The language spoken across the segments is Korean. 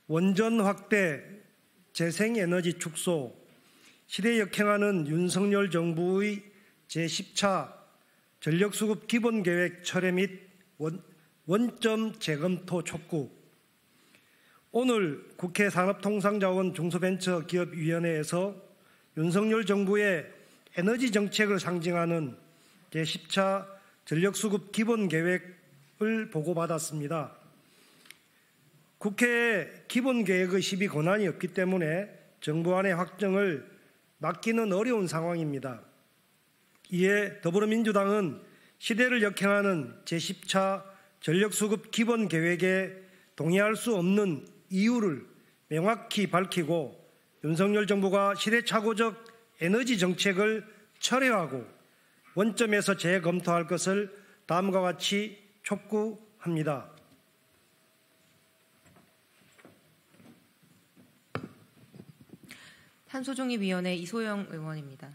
원전 확대, 재생에너지 축소, 시대에 역행하는 윤석열 정부의 제10차 전력수급 기본계획 철회 및 원점 재검토 촉구. 오늘 국회 산업통상자원 중소벤처기업위원회에서 윤석열 정부의 에너지 정책을 상징하는 제10차 전력수급 기본계획을 보고받았습니다. 국회에 기본계획의 심의 권한이 없기 때문에 정부안의 확정을 맡기는 어려운 상황입니다. 이에 더불어민주당은 시대를 역행하는 제10차 전력수급 기본계획에 동의할 수 없는 이유를 명확히 밝히고 윤석열 정부가 시대착오적 에너지 정책을 철회하고 원점에서 재검토할 것을 다음과 같이 촉구합니다. 탄소중립위원회 이소영 의원입니다.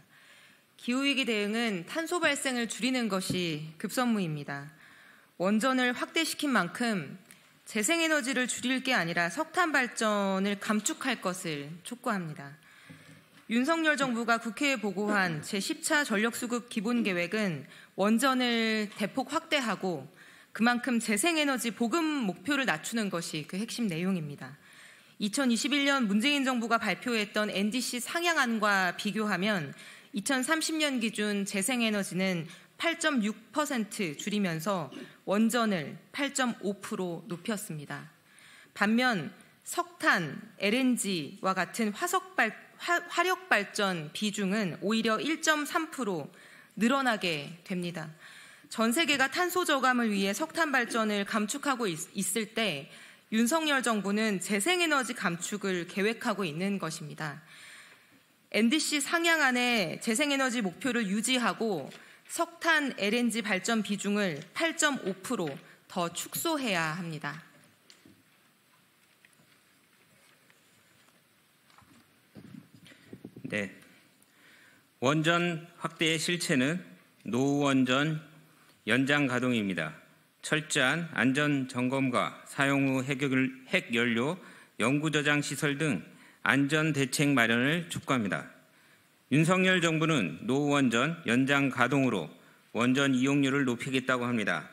기후위기 대응은 탄소 발생을 줄이는 것이 급선무입니다. 원전을 확대시킨 만큼 재생에너지를 줄일 게 아니라 석탄 발전을 감축할 것을 촉구합니다. 윤석열 정부가 국회에 보고한 제10차 전력수급 기본계획은 원전을 대폭 확대하고 그만큼 재생에너지 보급 목표를 낮추는 것이 그 핵심 내용입니다. 2021년 문재인 정부가 발표했던 NDC 상향안과 비교하면 2030년 기준 재생에너지는 8.6% 줄이면서 원전을 8.5% 높였습니다. 반면 석탄, LNG와 같은 화력발전 비중은 오히려 1.3% 늘어나게 됩니다. 전 세계가 탄소 저감을 위해 석탄 발전을 감축하고 있을 때 윤석열 정부는 재생에너지 감축을 계획하고 있는 것입니다. NDC 상향안에 재생에너지 목표를 유지하고 석탄, LNG 발전 비중을 8.5% 더 축소해야 합니다. 네. 원전 확대의 실체는 노원전 연장 가동입니다. 철저한 안전 점검과 사용 후 핵연료 영구 저장 시설 등 안전 대책 마련을 촉구합니다. 윤석열 정부는 노원전 연장 가동으로 원전 이용률을 높이겠다고 합니다.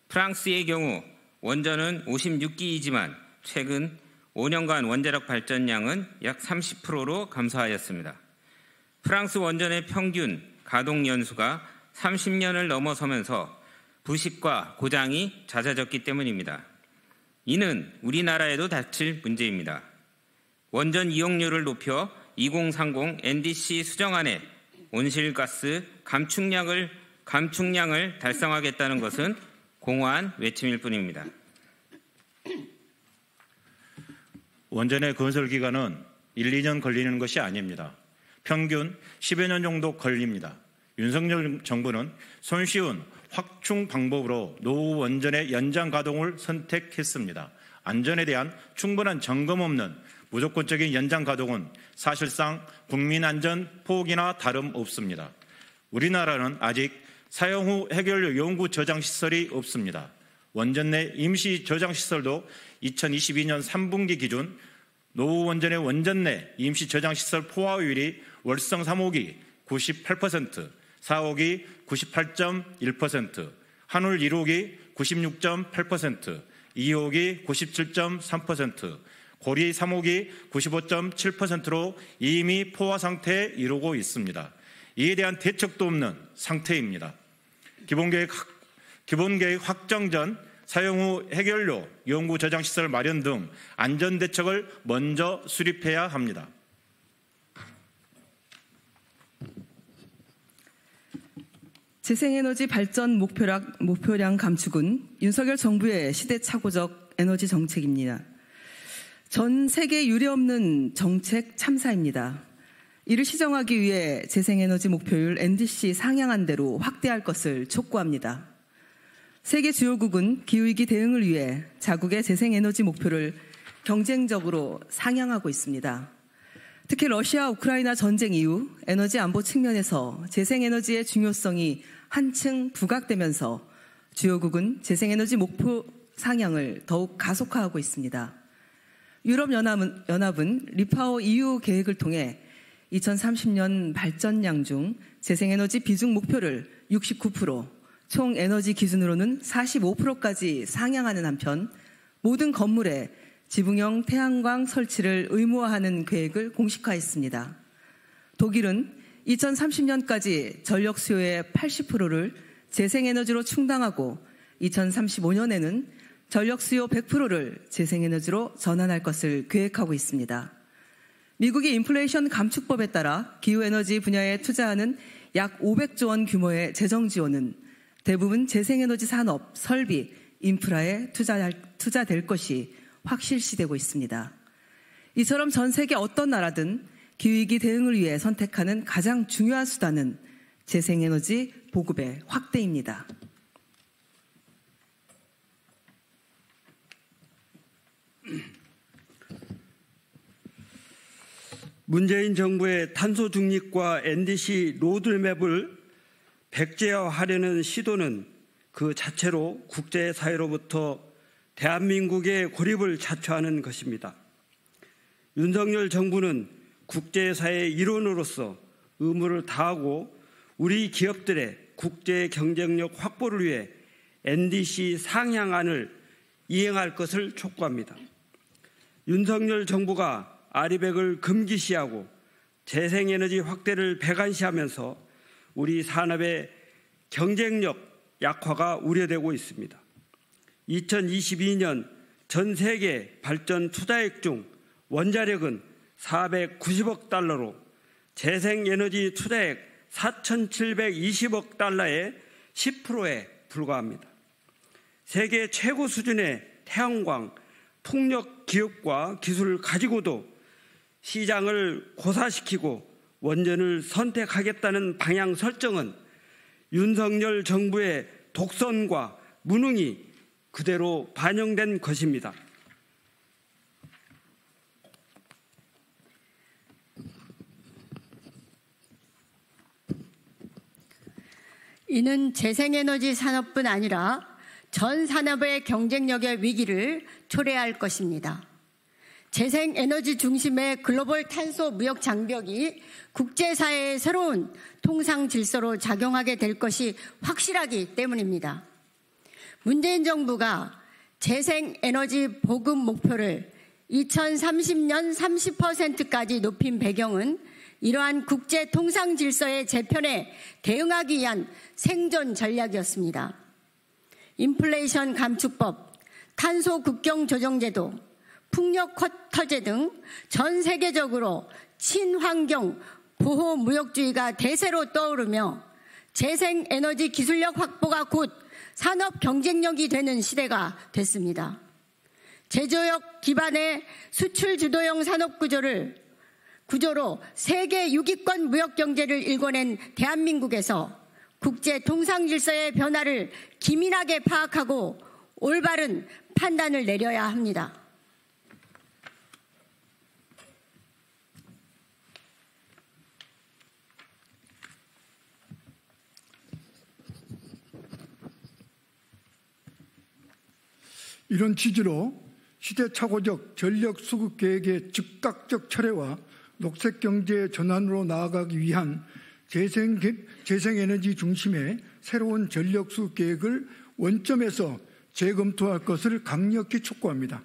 프랑스의 경우 원전은 56기이지만 최근 5년간 원자력 발전량은 약 30%로 감소하였습니다. 프랑스 원전의 평균 가동 연수가 30년을 넘어서면서 부식과 고장이 잦아졌기 때문입니다. 이는 우리나라에도 닥칠 문제입니다. 원전 이용률을 높여 2030 NDC 수정안에 온실가스 감축량을 달성하겠다는 것은 공허한 외침일 뿐입니다. 원전의 건설 기간은 1, 2년 걸리는 것이 아닙니다. 평균 10여 년 정도 걸립니다. 윤석열 정부는 손쉬운 확충 방법으로 노원전의 연장 가동을 선택했습니다. 안전에 대한 충분한 점검 없는 무조건적인 연장 가동은 사실상 국민 안전 포기나 다름없습니다. 우리나라는 아직 사용 후 핵연료 영구 저장 시설이 없습니다. 원전 내 임시 저장 시설도 2022년 3분기 기준 노원전의 원전 내 임시 저장 시설 포화율이 월성 3호기 98%, 4호기 98.1%, 한울 1호기 96.8%, 2호기 97.3%, 고리 3호기 95.7%로 이미 포화 상태에 이르고 있습니다. 이에 대한 대책도 없는 상태입니다. 기본계획 확정 전 사용 후 핵연료 영구 저장 시설 마련 등 안전 대책을 먼저 수립해야 합니다. 재생에너지 발전 목표량 감축은 윤석열 정부의 시대착오적 에너지 정책입니다. 전 세계 유례없는 정책 참사입니다. 이를 시정하기 위해 재생에너지 목표율 NDC 상향안대로 확대할 것을 촉구합니다. 세계 주요국은 기후위기 대응을 위해 자국의 재생에너지 목표를 경쟁적으로 상향하고 있습니다. 특히 러시아 우크라이나 전쟁 이후 에너지 안보 측면에서 재생에너지의 중요성이 한층 부각되면서 주요국은 재생에너지 목표 상향을 더욱 가속화하고 있습니다. 유럽연합은 리파워 EU 계획을 통해 2030년 발전량 중 재생에너지 비중 목표를 69%, 총 에너지 기준으로는 45%까지 상향하는 한편 모든 건물에 지붕형 태양광 설치를 의무화하는 계획을 공식화했습니다. 독일은 2030년까지 전력 수요의 80%를 재생에너지로 충당하고 2035년에는 전력 수요 100%를 재생에너지로 전환할 것을 계획하고 있습니다. 미국의 인플레이션 감축법에 따라 기후에너지 분야에 투자하는 약 500조 원 규모의 재정 지원은 대부분 재생에너지 산업, 설비, 인프라에 투자될 것이 확실시되고 있습니다. 이처럼 전 세계 어떤 나라든 기후위기 대응을 위해 선택하는 가장 중요한 수단은 재생에너지 보급의 확대입니다. 문재인 정부의 탄소 중립과 NDC 로드맵을 백제화하려는 시도는 그 자체로 국제사회로부터 대한민국의 고립을 자초하는 것입니다. 윤석열 정부는 국제사회의 일원으로서 의무를 다하고 우리 기업들의 국제 경쟁력 확보를 위해 NDC 상향안을 이행할 것을 촉구합니다. 윤석열 정부가 아리백을 금기시하고 재생에너지 확대를 배관시하면서 우리 산업의 경쟁력 약화가 우려되고 있습니다. 2022년 전 세계 발전 투자액 중 원자력은 490억 달러로 재생에너지 투자액 4,720억 달러의 10%에 불과합니다. 세계 최고 수준의 태양광, 풍력 기업과 기술을 가지고도 시장을 고사시키고 원전을 선택하겠다는 방향 설정은 윤석열 정부의 독선과 무능이 그대로 반영된 것입니다. 이는 재생에너지 산업뿐 아니라 전 산업의 경쟁력의 위기를 초래할 것입니다. 재생에너지 중심의 글로벌 탄소 무역 장벽이 국제사회의 새로운 통상 질서로 작용하게 될 것이 확실하기 때문입니다. 문재인 정부가 재생에너지 보급 목표를 2030년 30%까지 높인 배경은 이러한 국제 통상 질서의 재편에 대응하기 위한 생존 전략이었습니다. 인플레이션 감축법, 탄소 국경 조정제도, 풍력 터제 등 전 세계적으로 친환경 보호 무역주의가 대세로 떠오르며 재생에너지 기술력 확보가 곧 산업 경쟁력이 되는 시대가 됐습니다. 제조업 기반의 수출 주도형 산업 구조로 세계 6위권 무역 경제를 일궈낸 대한민국에서 국제 통상 질서의 변화를 기민하게 파악하고 올바른 판단을 내려야 합니다. 이런 취지로 시대착오적 전력 수급 계획의 즉각적 철회와 녹색경제 전환으로 나아가기 위한 재생에너지 중심의 새로운 전력 수급 계획을 원점에서 재검토할 것을 강력히 촉구합니다.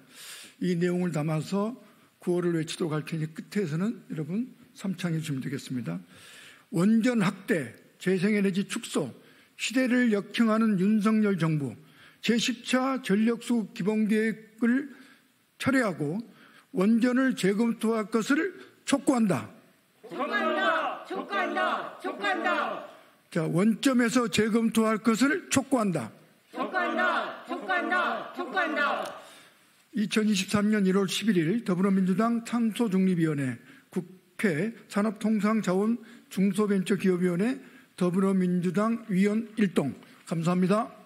이 내용을 담아서 구호를 외치도록 할 테니 끝에서는 여러분 삼창해 주시면 되겠습니다. 원전 확대, 재생에너지 축소, 시대를 역행하는 윤석열 정부, 제10차 전력수급 기본계획을 철회하고 원전을 재검토할 것을 촉구한다. 촉구한다. 자, 원점에서 재검토할 것을 촉구한다. 2023년 1월 11일 더불어민주당 탄소중립위원회, 국회 산업통상자원 중소벤처기업위원회 더불어민주당 위원 일동. 감사합니다.